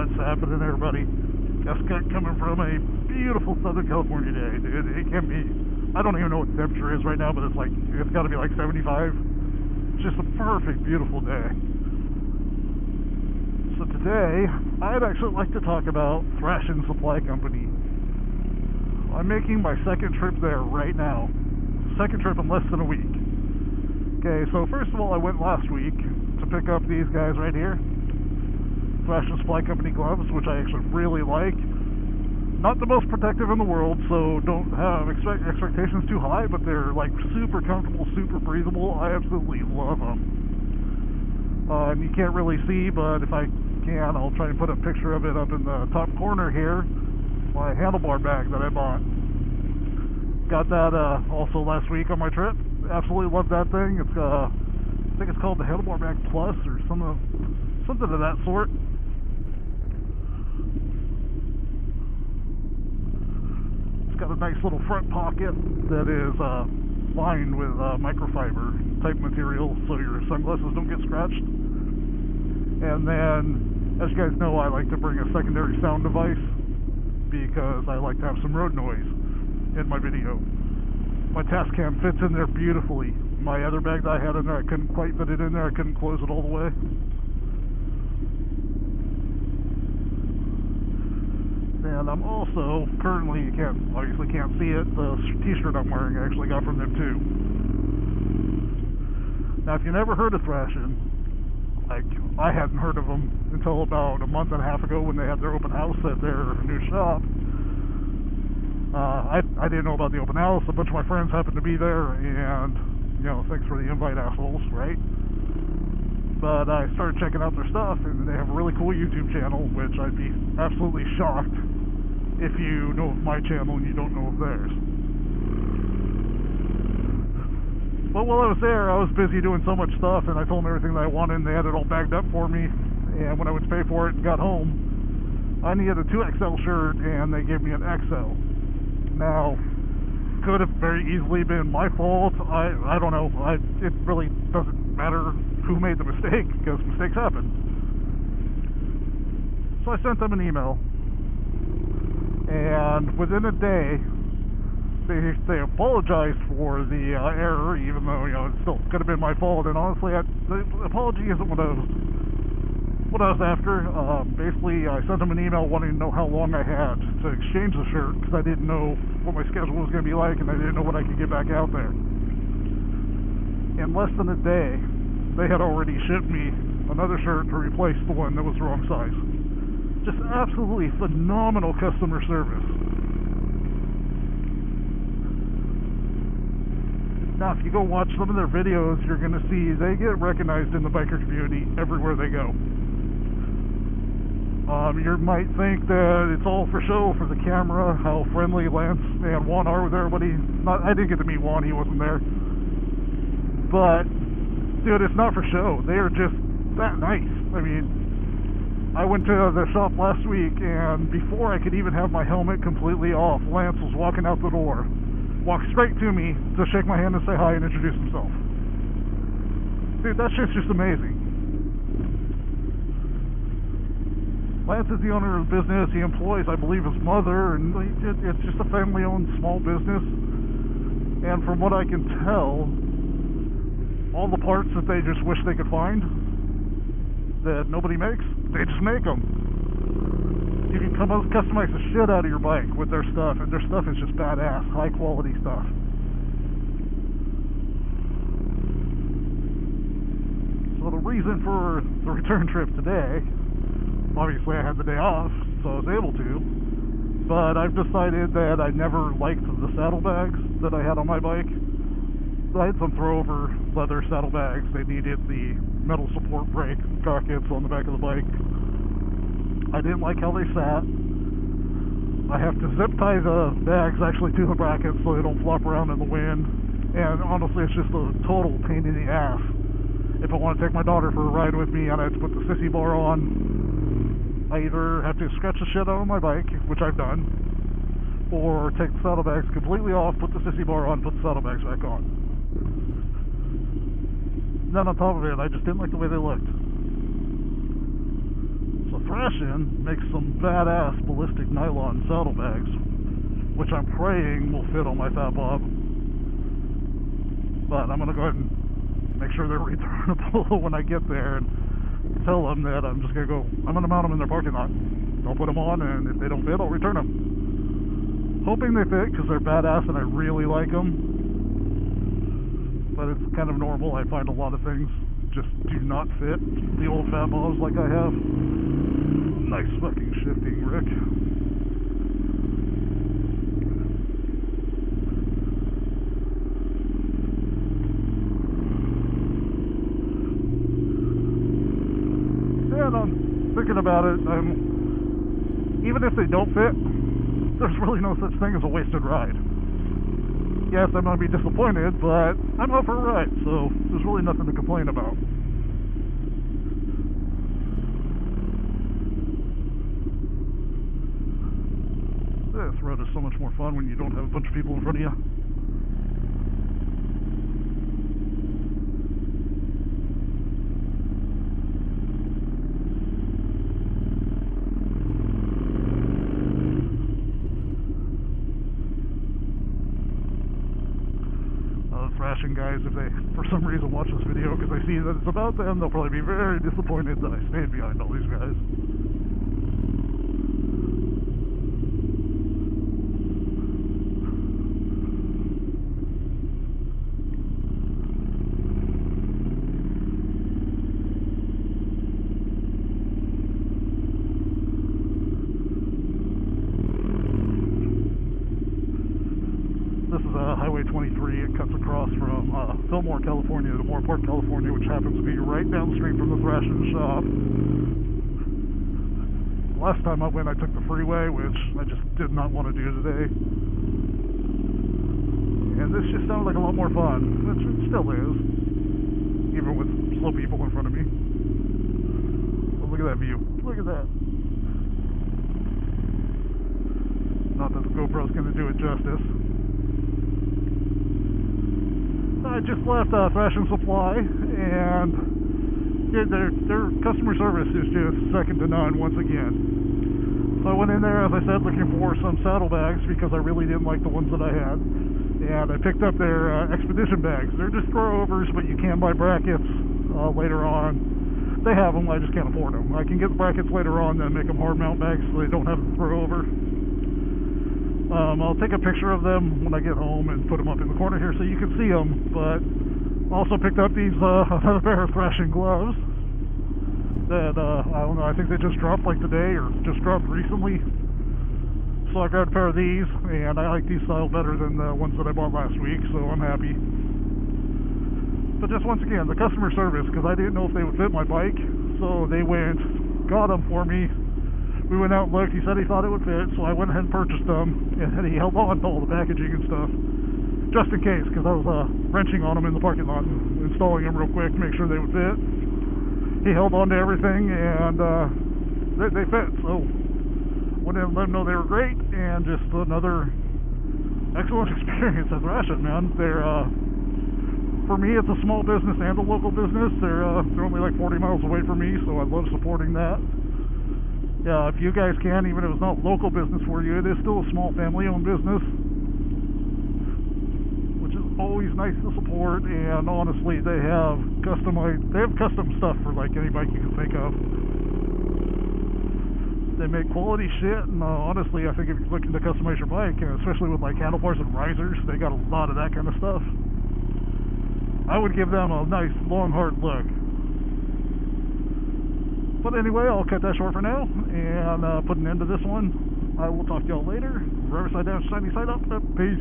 What's happening, everybody? Just got coming from a beautiful Southern California day, dude. It can be, I don't even know what the temperature is right now, but it's got to be like 75. It's just a perfect, beautiful day. So today, I'd actually like to talk about Thrashin Supply Company. I'm making my second trip there right now. Second trip in less than a week. Okay, so first of all, I went last week to pick up these guys right here. Thrashin Supply Company gloves, which I actually really like. Not the most protective in the world, so don't have expectations too high, but they're like super comfortable, super breathable. I absolutely love them. And you can't really see, but if I can, I'll try and put a picture of it up in the top corner here. My handlebar bag that I bought. Got that also last week on my trip. Absolutely love that thing. It's I think it's called the Handlebar Bag Plus or something of that sort. It's got a nice little front pocket that is lined with microfiber type material, so your sunglasses don't get scratched. And then, as you guys know, I like to bring a secondary sound device because I like to have some road noise in my video. My task cam fits in there beautifully. My other bag that I had in there, I couldn't quite fit it in there. I couldn't close it all the way. And I'm also currently, you obviously can't see it, the t-shirt I'm wearing I actually got from them too. Now, if you never heard of Thrashin, I hadn't heard of them until about a month and a half ago when they had their open house at their new shop. I didn't know about the open house. A bunch of my friends happened to be there, and, you know, thanks for the invite, assholes, right? But I started checking out their stuff, and they have a really cool YouTube channel, which I'd be absolutely shocked if you know of my channel and you don't know of theirs. But while I was there, I was busy doing so much stuff, and I told them everything that I wanted, and they had it all bagged up for me. And when I went to pay for it and got home, I needed a 2XL shirt, and they gave me an XL. Now, could have very easily been my fault. I don't know. It really doesn't matter who made the mistake, because mistakes happen. So I sent them an email, and within a day, they apologized for the error, even though, you know, it still could have been my fault. And honestly, the apology isn't what I was after. Basically, I sent them an email wanting to know how long I had to exchange the shirt, because I didn't know what my schedule was going to be like, and I didn't know when I could get back out there. In less than a day, they had already shipped me another shirt to replace the one that was the wrong size. Just absolutely phenomenal customer service. Now, if you go watch some of their videos, you're going to see they get recognized in the biker community everywhere they go. You might think that it's all for show, for the camera, how friendly Lance and Juan are with everybody. I didn't get to meet Juan, he wasn't there. But, dude, it's not for show. They are just that nice. I mean, I went to the shop last week, and before I could even have my helmet completely off, Lance was walking out the door, walked straight to me to shake my hand and say hi and introduce himself. Dude, that shit's just amazing. Lance is the owner of the business. He employs, I believe, his mother, and it's just a family-owned small business. And from what I can tell, all the parts that they just wish they could find that nobody makes, they just make them. You can customize the shit out of your bike with their stuff, and their stuff is just badass, high-quality stuff. So the reason for the return trip today, obviously I had the day off, so I was able to, but I've decided that I never liked the saddlebags that I had on my bike. I had some throwover leather saddlebags. They needed the metal support brake sockets on the back of the bike. I didn't like how they sat. I have to zip tie the bags actually to the brackets so they don't flop around in the wind. And honestly, it's just a total pain in the ass. If I want to take my daughter for a ride with me and I have to put the sissy bar on, I either have to scratch the shit out of my bike, which I've done, or take the saddlebags completely off, put the sissy bar on, put the saddlebags back on. Then on top of it, I just didn't like the way they looked. So Thrashin makes some badass ballistic nylon saddlebags, which I'm praying will fit on my Fat Bob. But I'm going to go ahead and make sure they're returnable when I get there, and tell them that I'm just going to I'm going to mount them in their parking lot. I'll put them on, and if they don't fit, I'll return them. Hoping they fit, because they're badass and I really like them. But it's kind of normal. I find a lot of things just do not fit the old Fat Bobs like I have. Nice fucking shifting, Rick. And I'm thinking about it, even if they don't fit, there's really no such thing as a wasted ride. Yes, I'm going to be disappointed, but I'm up for a ride, so there's really nothing to complain about. This road is so much more fun when you don't have a bunch of people in front of you. Thrashin guys, if they for some reason watch this video because they see that it's about them, they'll probably be very disappointed that I stand behind all these guys. This is Highway 23. It cuts across from Fillmore, California to Moore Park, California, which happens to be right down the street from the Thrashin shop. Last time I went, I took the freeway, which I just did not want to do today. And this just sounded like a lot more fun, which it still is, even with slow people in front of me. Oh, look at that view. Look at that. Not that the GoPro's going to do it justice. I just left Thrashin Supply, and their customer service is just second to none once again. So I went in there, as I said, looking for some saddlebags because I really didn't like the ones that I had. And I picked up their expedition bags. They're just throw-overs, but you can buy brackets later on. They have them, I just can't afford them. I can get the brackets later on, then make them hard mount bags so they don't have to throw over. I'll take a picture of them when I get home and put them up in the corner here so you can see them. But also picked up these another pair of Thrashin gloves that I don't know, I think they just dropped like today or just dropped recently. So I grabbed a pair of these, and I like these style better than the ones that I bought last week, so I'm happy. But just once again, the customer service, because I didn't know if they would fit my bike, so they went, got them for me. We went out and looked. He said he thought it would fit, so I went ahead and purchased them, and he held on to all the packaging and stuff, just in case, because I was wrenching on them in the parking lot and installing them real quick to make sure they would fit. He held on to everything, and they fit, so went in and let them know they were great, and just another excellent experience at Thrashin, man. They're, for me, it's a small business and a local business. They're only like 40 miles away from me, so I love supporting that. Yeah, if you guys can, even if it's not local business for you, it is still a small family-owned business, which is always nice to support. And honestly, they have custom stuff for like any bike you can think of. They make quality shit, and honestly, I think if you're looking to customize your bike, especially with like handlebars and risers, they got a lot of that kind of stuff. I would give them a nice, long, hard look. But anyway, I'll cut that short for now, and put an end to this one. I will talk to y'all later. Riverside down, shiny side up. Peace.